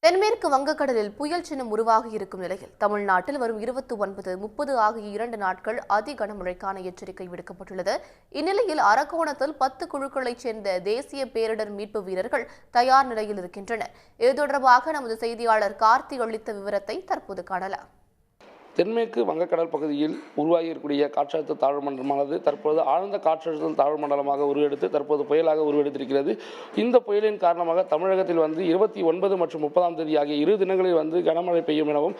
தென்மேற்கு வங்கக்கடலில் புயல் சின்னம் உருவாகி இருக்கும் நிலையில் தமிழ்நாட்டில் வரும் 29, 30 ஆகிய 2 நாட்கள் அதி கனமழைக்கான எச்சரிக்கை விடுக்கப்பட்டுள்ளது. இந்நிலையில் அரக்கோணத்தில் 10 குழுக்களைச் சேர்ந்த தேசிய பேரிடர் மீட்பு வீரர்கள் தயார் நிலையில் இருக்கின்றனர். இது தொடர்பாக நமது செய்தியாளர் கார்த்தி அளித்த விவரத்தை தற்போது காணலாம். தென்மேற்கு வங்கக்கடல் பகுதியில் உருவாகியிருக்கூடிய காற்றழுத்த தாழ்வு மண்டலமானது தற்போது ஆழ்ந்த காற்றழுத்த தாழ்வு மண்டலமாக உருவெடுத்து தற்போது புயலாக உருவெடுத்திருக்கிறது. இந்த புயலின் காரணமாக தமிழகத்தில் 29 மற்றும் 30ஆம் தேதி ஆகிய 2 தினங்களில் கனமழை பெய்யும் எனவும்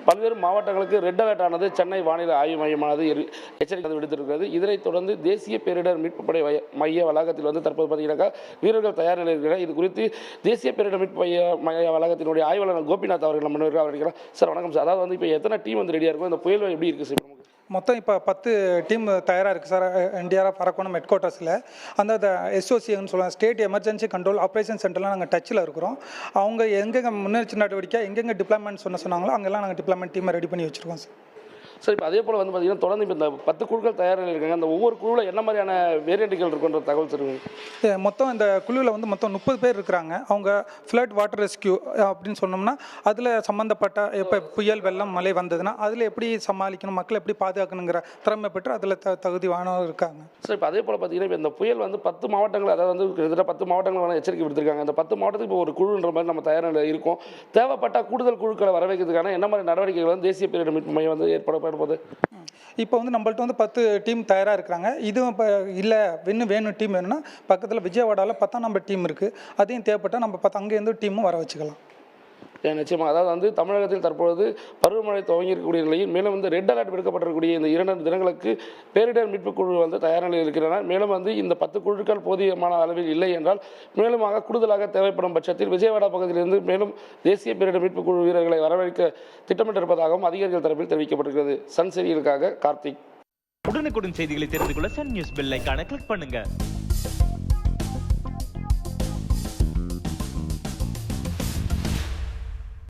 பல்வேறு மாவட்டங்களுக்கு ரெட் அலர்ட் ஆனது சென்னை வானிலை ஆய்வு மையமானது எச்சரிக்கை விடுத்திருக்கிறது. இதனைத் தொடர்ந்து தேசிய பேரிடர் மீட்பு படை மைய வளாகத்தில் தற்போது பார்த்தீங்கன்னாக்கா வீரர்கள் தயார் நிலையில் இருக்கிறார். இது குறித்து தேசிய பேரிடர் மீட்பு மைய வளாகத்தினுடைய ஆய்வாளர் கோபிநாத் அவர்கள் நம்ம இருக்கிறார். சார் வணக்கம் சார். அதாவது இப்போ எத்தனை டீம் ரெடியாக இருக்கும், இந்த புயல் எப்படி இருக்குது சார்? மொத்தம் இப்போ 10 டீம் தயாராக இருக்குது சார். என்டிஆர்எஃப் அரக்கோணம் ஹெட் குவார்ட்டர்ஸில் அந்த எஸ்ஓசின்னு சொல்லுவாங்க, ஸ்டேட் எமர்ஜென்சி கண்ட்ரோல் ஆப்ரேஷன் சென்டர்லாம் நாங்கள் டச்சில் இருக்கிறோம். அவங்க எங்கெங்கே முன்னெச்சரிக்கை நடவடிக்கை எங்கெங்கே டிப்ளாய்மெண்ட் சொன்னாங்களோ அங்கெல்லாம் நாங்கள் டிப்ளாய்மெண்ட் டீமை ரெடி பண்ணி வச்சுருக்கோம் சார். சார் இப்போ அதே போல் பார்த்தீங்கன்னா தொடர்ந்து இப்போ இந்த 10 குழுக்கள் தயார் நிலையில் இருக்காங்க. அந்த ஒவ்வொரு குழுவில் என்ன மாதிரியான வேரியண்ட்டுகள் இருக்குன்ற தகவல் சொல்லுங்கள். மொத்தம் இந்த குழுவில் மொத்தம் 30 பேர் இருக்கிறாங்க. அவங்க ஃப்ளட் வாட்டர் ரெஸ்கியூ அப்படின்னு சொன்னோம்னா அதில் சம்மந்தப்பட்ட இப்போ புயல் வெள்ளம் மழை வந்ததுன்னா அதில் எப்படி சமாளிக்கணும், மக்களை எப்படி பாதுகாக்கணுங்கிற திறமை பெற்று அதில் தகுதியானவர் இருக்காங்க. சார் இப்போ அதே போல் பார்த்தீங்கன்னா இப்போ இந்த புயல் 10 மாவட்டங்கள், அதாவது கிட்டத்தட்ட 10 மாவட்டங்கள் எச்சரிக்கை விடுத்திருக்காங்க. அந்த 10 மாவட்டத்துக்கு இப்போ ஒரு குழுன்ற மாதிரி நம்ம தயார் நிலையில் இருக்கும். தேவைப்பட்ட கூடுதல் குழுக்களை வர வைக்கிறதுக்கான என்ன மாதிரி நடவடிக்கைகள் தேசிய பேரிடர் மீட்பு மையம் ஏற்பட போது? இப்போ நம்மள்ட்ட 10 டீம் தயாராக இருக்கிறாங்க. இதுவும் இப்போ இல்லை வேணும் டீம் வேணும்னா பக்கத்தில் விஜயவாடாவில் 10ஆம் நம்பர் டீம் இருக்குது. அதையும் தேவைப்பட்டால் நம்ம அங்கேருந்து டீமும் வர வச்சுக்கலாம். நிச்சயமாக. அதாவது தமிழகத்தில் தற்பொழுது பருவமழை துவங்கியிருக்கக்கூடிய நிலையில் மேலும் ரெட் அலர்ட் விடுக்கப்பட்டிருக்கக்கூடிய இந்த 2 தினங்களுக்கு பேரிடர் மீட்பு குழு தயார் நிலையில் இருக்கிறனர். மேலும் இந்த 10 குழுக்கள் போதியமான அளவில் இல்லை என்றால் மேலும் கூடுதலாக தேவைப்படும் பட்சத்தில் விஜயவாடா பகுதியிலிருந்து மேலும் தேசிய பேரிடர் மீட்பு குழு வீரர்களை வரவழைக்க திட்டமிட்டிருப்பதாகவும் அதிகாரிகள் தரப்பில் தெரிவிக்கப்பட்டிருக்கிறது. சன் செய்திகளுக்காக கார்த்திக். உடனுக்குடன் செய்திகளை தெரிந்து கொள்ள சன் நியூஸ் பெல் ஐகானை கிளிக் பண்ணுங்க.